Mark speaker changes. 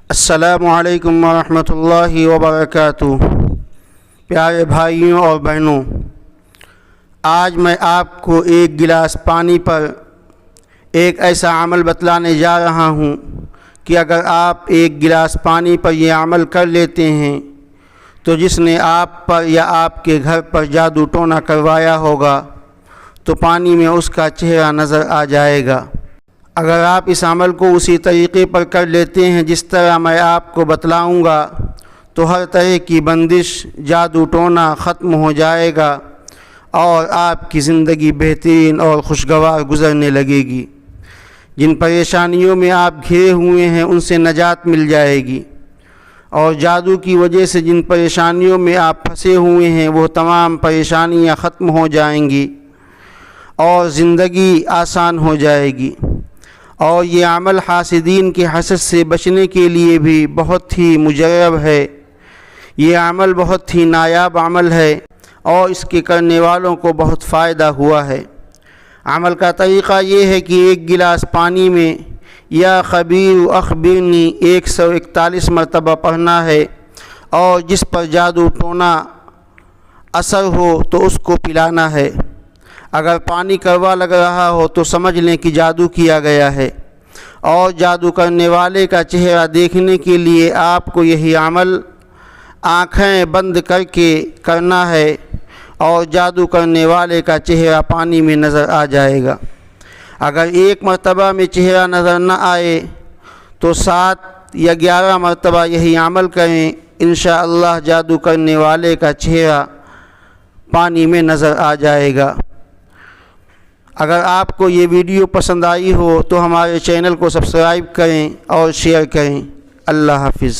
Speaker 1: السلام علیکم ورحمۃ اللہ وبرکاتہ۔ پیارے بھائیوں اور بہنوں، آج میں آپ کو ایک گلاس پانی پر ایک ایسا عمل بتلانے جا رہا ہوں کہ اگر آپ ایک گلاس پانی پر یہ عمل کر لیتے ہیں تو جس نے آپ پر یا آپ کے گھر پر جادو ٹونا کروایا ہوگا تو پانی میں اس کا چہرہ نظر آ جائے گا۔ اگر آپ اس عمل کو اسی طریقے پر کر لیتے ہیں جس طرح میں آپ کو بتلاؤں گا تو ہر طرح کی بندش، جادو ٹونا ختم ہو جائے گا اور آپ کی زندگی بہترین اور خوشگوار گزرنے لگے گی۔ جن پریشانیوں میں آپ گھرے ہوئے ہیں ان سے نجات مل جائے گی، اور جادو کی وجہ سے جن پریشانیوں میں آپ پھنسے ہوئے ہیں وہ تمام پریشانیاں ختم ہو جائیں گی اور زندگی آسان ہو جائے گی۔ اور یہ عمل حاسدین کے حسد سے بچنے کے لیے بھی بہت ہی مجرب ہے۔ یہ عمل بہت ہی نایاب عمل ہے اور اس کے کرنے والوں کو بہت فائدہ ہوا ہے۔ عمل کا طریقہ یہ ہے کہ ایک گلاس پانی میں یا خبیر اخبرنی 141 مرتبہ پڑھنا ہے، اور جس پر جادو ٹونا اثر ہو تو اس کو پلانا ہے۔ اگر پانی کڑوا لگ رہا ہو تو سمجھ لیں کہ جادو کیا گیا ہے، اور جادو کرنے والے کا چہرہ دیکھنے کے لیے آپ کو یہی عمل آنکھیں بند کر کے کرنا ہے، اور جادو کرنے والے کا چہرہ پانی میں نظر آ جائے گا۔ اگر ایک مرتبہ میں چہرہ نظر نہ آئے تو 7 یا 11 مرتبہ یہی عمل کریں، انشاءاللہ جادو کرنے والے کا چہرہ پانی میں نظر آ جائے گا۔ اگر آپ کو یہ ویڈیو پسند آئی ہو تو ہمارے چینل کو سبسکرائب کریں اور شیئر کریں۔ اللہ حافظ۔